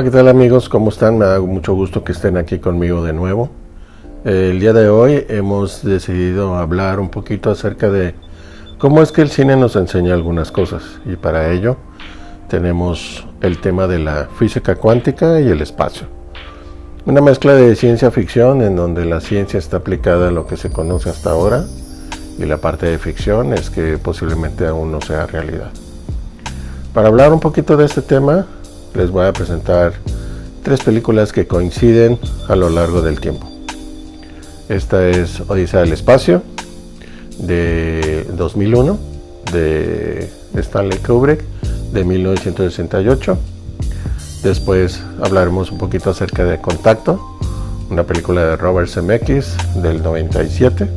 ¿Qué tal amigos? ¿Cómo están? Me da mucho gusto que estén aquí conmigo de nuevo. El día de hoy hemos decidido hablar un poquito acerca de cómo es que el cine nos enseña algunas cosas, y para ello tenemos el tema de la física cuántica y el espacio. Una mezcla de ciencia ficción en donde la ciencia está aplicada a lo que se conoce hasta ahora y la parte de ficción es que posiblemente aún no sea realidad. Para hablar un poquito de este tema, les voy a presentar 3 películas que coinciden a lo largo del tiempo. Esta es Odisea del Espacio, de 2001, de Stanley Kubrick, de 1968. Después hablaremos un poquito acerca de Contacto, una película de Robert Zemeckis, del 97.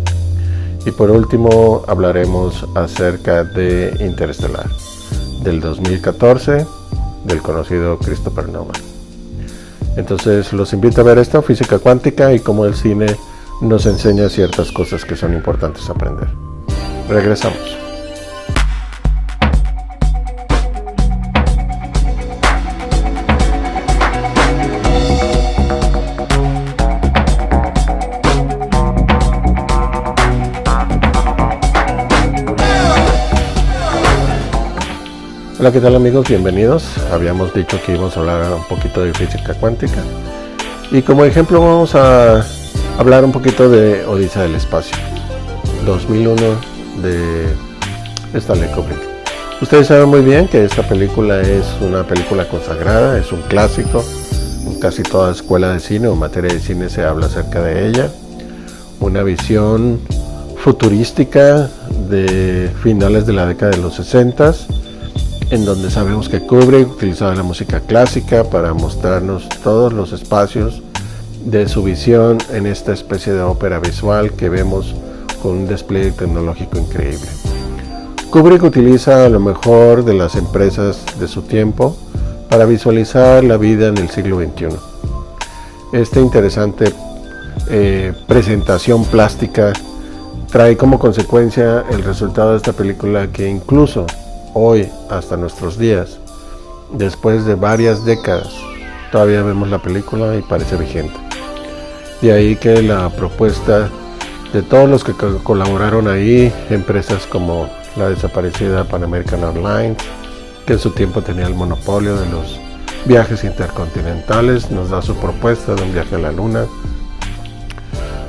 Y por último hablaremos acerca de Interestelar, del 2014, del conocido Christopher Nolan. Entonces los invito a ver esta física cuántica y cómo el cine nos enseña ciertas cosas que son importantes aprender. Regresamos. Hola, ¿qué tal amigos? Bienvenidos. Habíamos dicho que íbamos a hablar un poquito de física cuántica y como ejemplo vamos a hablar un poquito de Odisea del Espacio, 2001, de Stanley Kubrick. Ustedes saben muy bien que esta película es una película consagrada, es un clásico. En casi toda escuela de cine o materia de cine se habla acerca de ella. Una visión futurística de finales de la década de los 60, en donde sabemos que Kubrick utilizaba la música clásica para mostrarnos todos los espacios de su visión en esta especie de ópera visual que vemos con un despliegue tecnológico increíble. Kubrick utiliza lo mejor de las empresas de su tiempo para visualizar la vida en el siglo XXI. Esta interesante presentación plástica trae como consecuencia el resultado de esta película que incluso hoy, hasta nuestros días, después de varias décadas, todavía vemos la película y parece vigente. De ahí que la propuesta de todos los que colaboraron ahí, empresas como la desaparecida Pan American Airlines, que en su tiempo tenía el monopolio de los viajes intercontinentales, nos da su propuesta de un viaje a la Luna.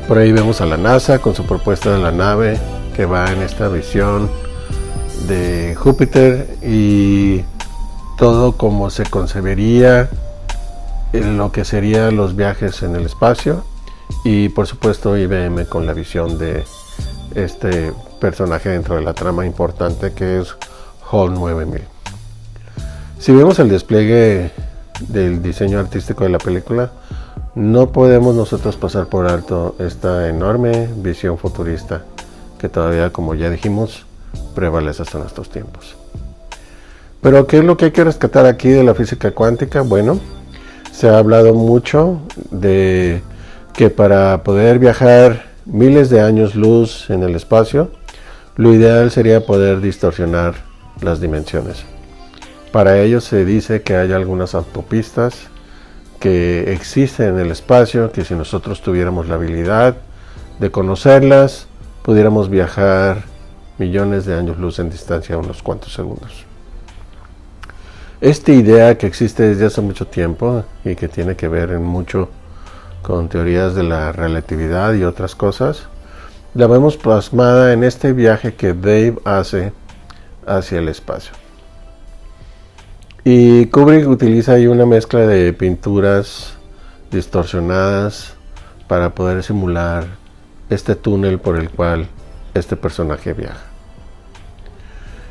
Por ahí vemos a la NASA con su propuesta de la nave que va en esta visión de Júpiter y todo como se concebería en lo que serían los viajes en el espacio, y por supuesto IBM con la visión de este personaje dentro de la trama importante que es HAL 9000. Si vemos el despliegue del diseño artístico de la película, no podemos nosotros pasar por alto esta enorme visión futurista que todavía, como ya dijimos, prevalece hasta nuestros tiempos. Pero ¿qué es lo que hay que rescatar aquí de la física cuántica? Bueno, se ha hablado mucho de que para poder viajar miles de años luz en el espacio, lo ideal sería poder distorsionar las dimensiones. Para ello se dice que hay algunas autopistas que existen en el espacio, que si nosotros tuviéramos la habilidad de conocerlas, pudiéramos viajar millones de años luz en distancia a unos cuantos segundos. Esta idea que existe desde hace mucho tiempo y que tiene que ver en mucho con teorías de la relatividad y otras cosas, la vemos plasmada en este viaje que Dave hace hacia el espacio. Y Kubrick utiliza ahí una mezcla de pinturas distorsionadas para poder simular este túnel por el cual este personaje viaja.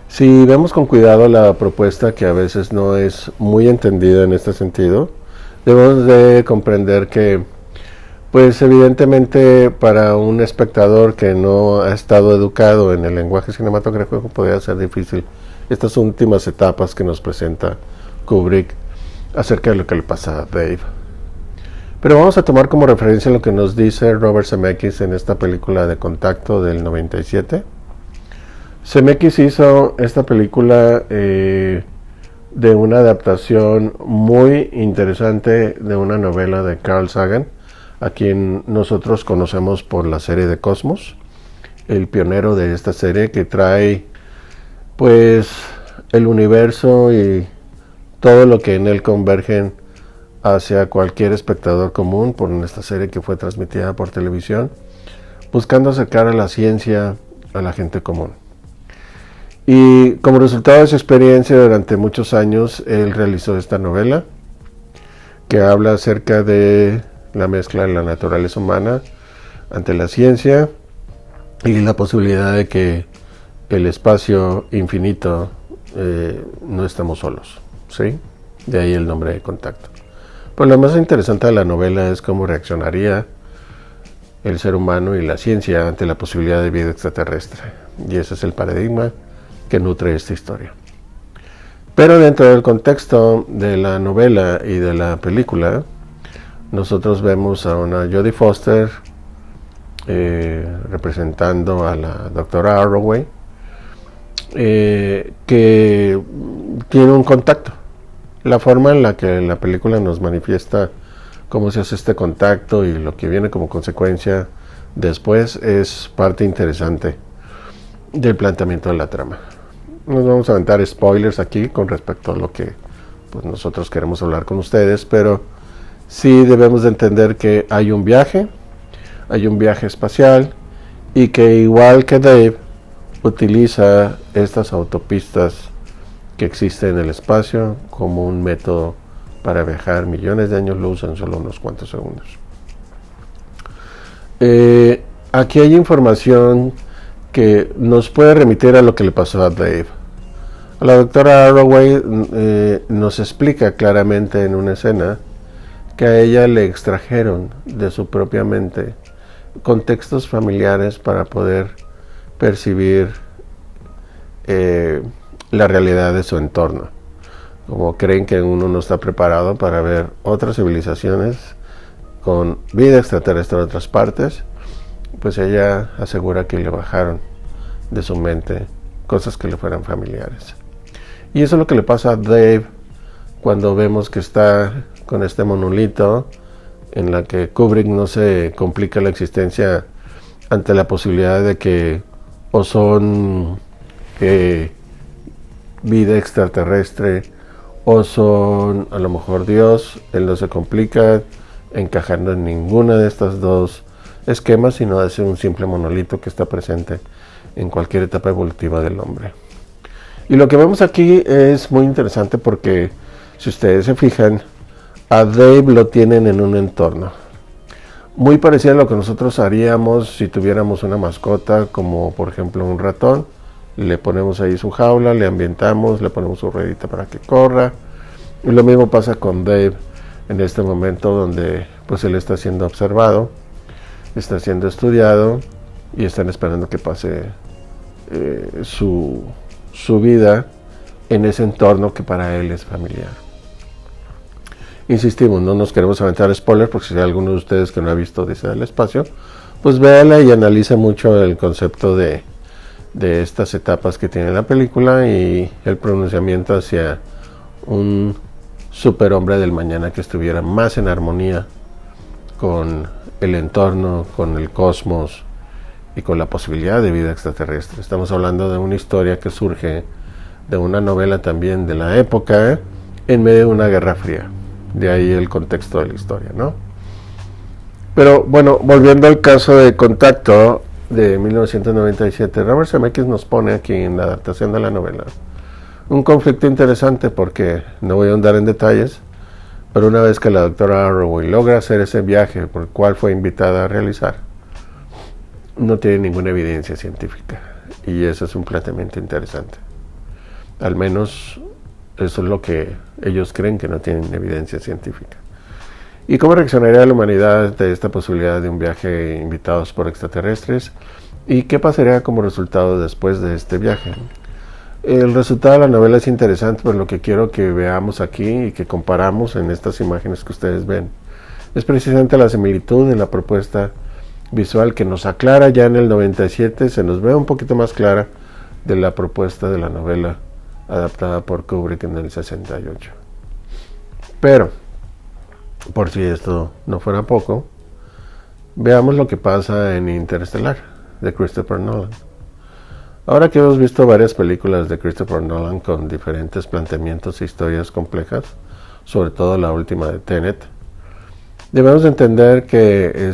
Si vemos con cuidado la propuesta, que a veces no es muy entendida en este sentido, debemos de comprender que, pues evidentemente para un espectador que no ha estado educado en el lenguaje cinematográfico podría ser difícil estas últimas etapas que nos presenta Kubrick acerca de lo que le pasa a Dave. Pero vamos a tomar como referencia lo que nos dice Robert Zemeckis en esta película de Contacto del 97. Zemeckis hizo esta película de una adaptación muy interesante de una novela de Carl Sagan, a quien nosotros conocemos por la serie de Cosmos, el pionero de esta serie que trae pues el universo y todo lo que en él convergen hacia cualquier espectador común por esta serie que fue transmitida por televisión, buscando acercar a la ciencia a la gente común. Y como resultado de su experiencia durante muchos años, él realizó esta novela que habla acerca de la mezcla de la naturaleza humana ante la ciencia y la posibilidad de que el espacio infinito no estamos solos, ¿sí? De ahí el nombre de Contacto. Pero lo más interesante de la novela es cómo reaccionaría el ser humano y la ciencia ante la posibilidad de vida extraterrestre. Y ese es el paradigma que nutre esta historia. Pero dentro del contexto de la novela y de la película, nosotros vemos a una Jodie Foster representando a la doctora Arroway, que tiene un contacto. La forma en la que la película nos manifiesta cómo se hace este contacto y lo que viene como consecuencia después es parte interesante del planteamiento de la trama. Nos vamos a aventar spoilers aquí con respecto a lo que pues, nosotros queremos hablar con ustedes, pero sí debemos de entender que hay un viaje espacial y que igual que Dave utiliza estas autopistas que existen en el espacio como un método para viajar millones de años luz en solo unos cuantos segundos. Aquí hay información que nos puede remitir a lo que le pasó a Dave. La doctora Arroway nos explica claramente en una escena que a ella le extrajeron de su propia mente contextos familiares para poder percibir la realidad de su entorno. Como creen que uno no está preparado para ver otras civilizaciones con vida extraterrestre en otras partes, pues ella asegura que le bajaron de su mente cosas que le fueran familiares. Y eso es lo que le pasa a Dave cuando vemos que está con este monolito en la que Kubrick no se complica la existencia ante la posibilidad de que o son vida extraterrestre o son a lo mejor Dios. Él no se complica encajando en ninguna de estas dos esquemas, sino hace un simple monolito que está presente en cualquier etapa evolutiva del hombre. Y lo que vemos aquí es muy interesante porque si ustedes se fijan, a Dave lo tienen en un entorno muy parecido a lo que nosotros haríamos si tuviéramos una mascota, como por ejemplo un ratón. Le ponemos ahí su jaula, le ambientamos, le ponemos su ruedita para que corra. Y lo mismo pasa con Dave en este momento, donde pues él está siendo observado, está siendo estudiado y están esperando que pase su vida en ese entorno que para él es familiar. Insistimos, no nos queremos aventar spoilers, porque si hay alguno de ustedes que no ha visto Odisea del Espacio, pues véala y analice mucho el concepto de estas etapas que tiene la película y el pronunciamiento hacia un superhombre del mañana que estuviera más en armonía con el entorno, con el cosmos y con la posibilidad de vida extraterrestre. Estamos hablando de una historia que surge de una novela también de la época, en medio de una guerra fría. De ahí el contexto de la historia, ¿no? Pero bueno, volviendo al caso de Contacto de 1997, Robert Zemeckis nos pone aquí en la adaptación de la novela un conflicto interesante, porque no voy a ahondar en detalles, pero una vez que la doctora Arroway logra hacer ese viaje por el cual fue invitada a realizar, no tiene ninguna evidencia científica, y eso es un planteamiento interesante. Al menos eso es lo que ellos creen, que no tienen evidencia científica. ¿Y cómo reaccionaría la humanidad de esta posibilidad de un viaje invitados por extraterrestres? ¿Y qué pasaría como resultado después de este viaje? El resultado de la novela es interesante, pero lo que quiero que veamos aquí y que comparamos en estas imágenes que ustedes ven es precisamente la similitud en la propuesta visual, que nos aclara ya en el 97, se nos ve un poquito más clara de la propuesta de la novela adaptada por Kubrick en el 68. Pero, por si esto no fuera poco, veamos lo que pasa en Interestelar, de Christopher Nolan. Ahora que hemos visto varias películas de Christopher Nolan con diferentes planteamientos e historias complejas, sobre todo la última de Tenet, debemos entender que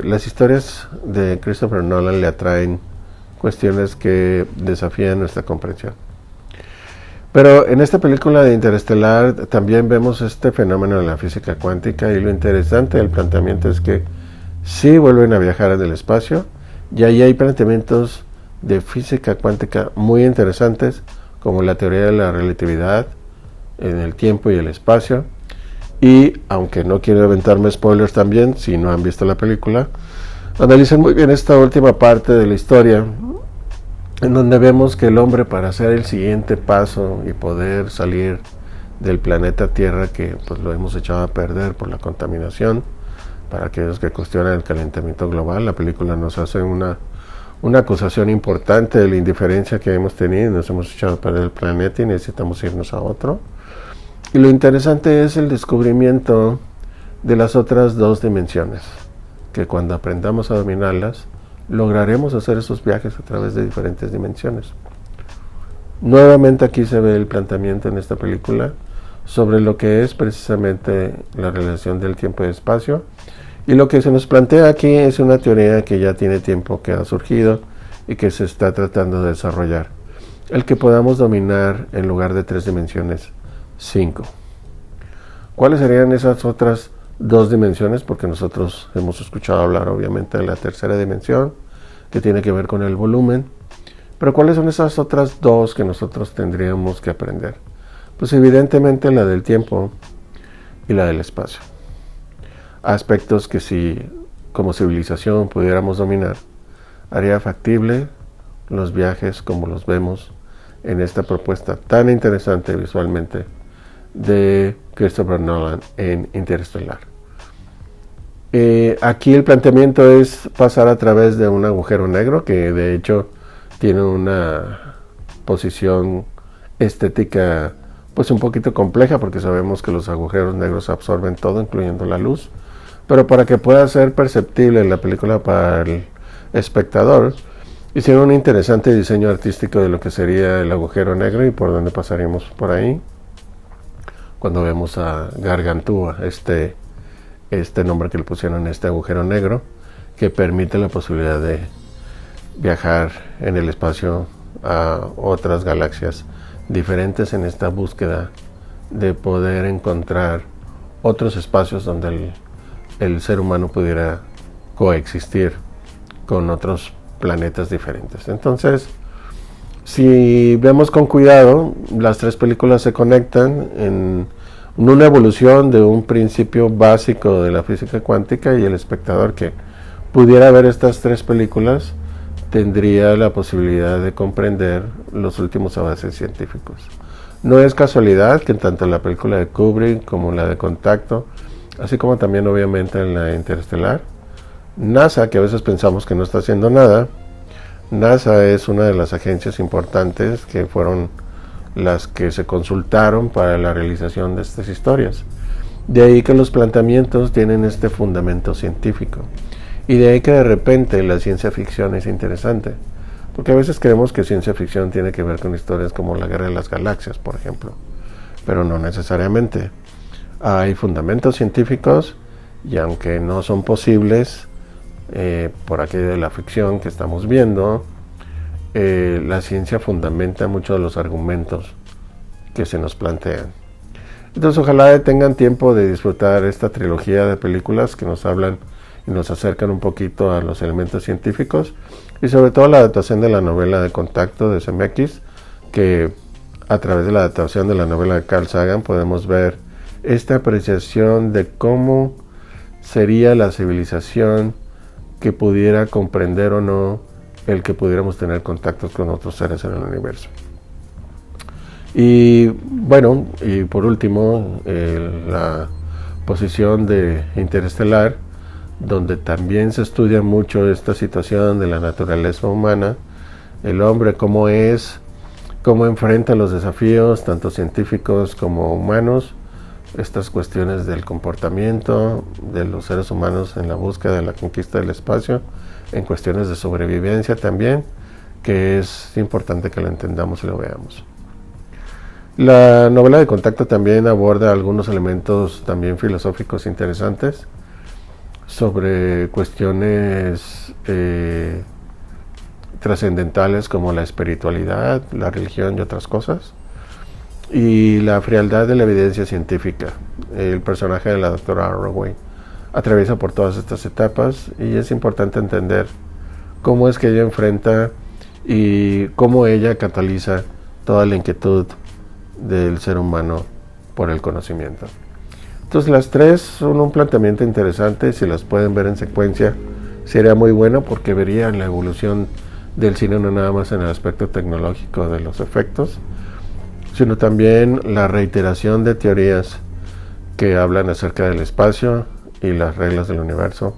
las historias de Christopher Nolan le atraen cuestiones que desafían nuestra comprensión. Pero en esta película de Interestelar también vemos este fenómeno de la física cuántica, y lo interesante del planteamiento es que sí vuelven a viajar en el espacio, y ahí hay planteamientos de física cuántica muy interesantes, como la teoría de la relatividad en el tiempo y el espacio. Y aunque no quiero aventarme spoilers también, si no han visto la película, analicen muy bien esta última parte de la historia, en donde vemos que el hombre, para hacer el siguiente paso y poder salir del planeta Tierra, que pues lo hemos echado a perder por la contaminación, para aquellos que cuestionan el calentamiento global, la película nos hace una acusación importante de la indiferencia que hemos tenido. Nos hemos echado a perder el planeta y necesitamos irnos a otro. Y lo interesante es el descubrimiento de las otras dos dimensiones, que cuando aprendamos a dominarlas, lograremos hacer esos viajes a través de diferentes dimensiones. Nuevamente aquí se ve el planteamiento en esta película sobre lo que es precisamente la relación del tiempo y espacio, y lo que se nos plantea aquí es una teoría que ya tiene tiempo que ha surgido y que se está tratando de desarrollar: el que podamos dominar, en lugar de 3 dimensiones, 5. ¿Cuáles serían esas otras 2 dimensiones? Porque nosotros hemos escuchado hablar obviamente de la tercera dimensión, que tiene que ver con el volumen. Pero ¿cuáles son esas otras 2 que nosotros tendríamos que aprender? Pues evidentemente la del tiempo y la del espacio. Aspectos que, si como civilización pudiéramos dominar, haría factible los viajes como los vemos en esta propuesta tan interesante visualmente de Christopher Nolan en Interestelar. Aquí el planteamiento es pasar a través de un agujero negro, que de hecho tiene una posición estética pues un poquito compleja, porque sabemos que los agujeros negros absorben todo, incluyendo la luz. Pero para que pueda ser perceptible en la película para el espectador, hicieron un interesante diseño artístico de lo que sería el agujero negro y por dónde pasaríamos por ahí cuando vemos a Gargantúa, este nombre que le pusieron a este agujero negro, que permite la posibilidad de viajar en el espacio a otras galaxias diferentes, en esta búsqueda de poder encontrar otros espacios donde el ser humano pudiera coexistir con otros planetas diferentes. Entonces, si vemos con cuidado, las 3 películas se conectan en una evolución de un principio básico de la física cuántica, y el espectador que pudiera ver estas 3 películas tendría la posibilidad de comprender los últimos avances científicos. No es casualidad que tanto la película de Kubrick como la de Contacto, así como también obviamente en la Interestelar, NASA, que a veces pensamos que no está haciendo nada, NASA es una de las agencias importantes que fueron las que se consultaron para la realización de estas historias. De ahí que los planteamientos tienen este fundamento científico, y de ahí que de repente la ciencia ficción es interesante, porque a veces creemos que ciencia ficción tiene que ver con historias como la Guerra de las Galaxias, por ejemplo, pero no necesariamente. Hay fundamentos científicos, y aunque no son posibles por aquello de la ficción que estamos viendo, la ciencia fundamenta muchos de los argumentos que se nos plantean. Entonces ojalá tengan tiempo de disfrutar esta trilogía de películas que nos hablan y nos acercan un poquito a los elementos científicos, y sobre todo la adaptación de la novela de Contacto de Zemeckis, que a través de la adaptación de la novela de Carl Sagan podemos ver esta apreciación de cómo sería la civilización que pudiera comprender o no el que pudiéramos tener contactos con otros seres en el universo. Y bueno, y por último, la posición de Interestelar, donde también se estudia mucho esta situación de la naturaleza humana, el hombre cómo es, cómo enfrenta los desafíos, tanto científicos como humanos, estas cuestiones del comportamiento de los seres humanos en la búsqueda de la conquista del espacio, en cuestiones de sobrevivencia también, que es importante que lo entendamos y lo veamos. La novela de Contacto también aborda algunos elementos también filosóficos interesantes sobre cuestiones trascendentales como la espiritualidad, la religión y otras cosas, y la frialdad de la evidencia científica. El personaje de la doctora Arroway atraviesa por todas estas etapas y es importante entender cómo es que ella enfrenta y cómo ella cataliza toda la inquietud del ser humano por el conocimiento. Entonces las tres son un planteamiento interesante, si las pueden ver en secuencia sería muy bueno porque verían la evolución del cine no nada más en el aspecto tecnológico de los efectos, sino también la reiteración de teorías que hablan acerca del espacio y las reglas del universo,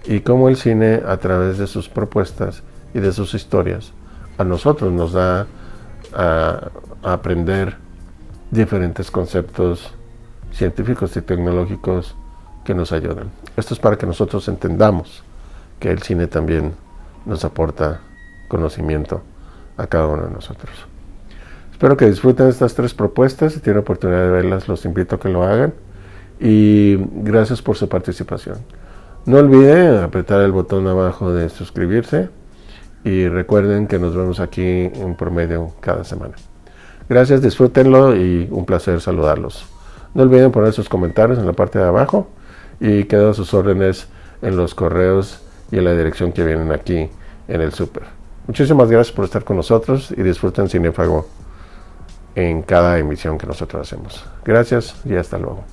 y cómo el cine a través de sus propuestas y de sus historias a nosotros nos da a aprender diferentes conceptos científicos y tecnológicos que nos ayudan. Esto es para que nosotros entendamos que el cine también nos aporta conocimiento a cada uno de nosotros. Espero que disfruten estas tres propuestas. Si tienen oportunidad de verlas, los invito a que lo hagan. Y gracias por su participación. No olviden apretar el botón abajo de suscribirse. Y recuerden que nos vemos aquí en promedio cada semana. Gracias, disfrútenlo y un placer saludarlos. No olviden poner sus comentarios en la parte de abajo. Y quedo a sus órdenes en los correos y en la dirección que vienen aquí en el súper. Muchísimas gracias por estar con nosotros y disfruten Cinéfago en cada emisión que nosotros hacemos. Gracias y hasta luego.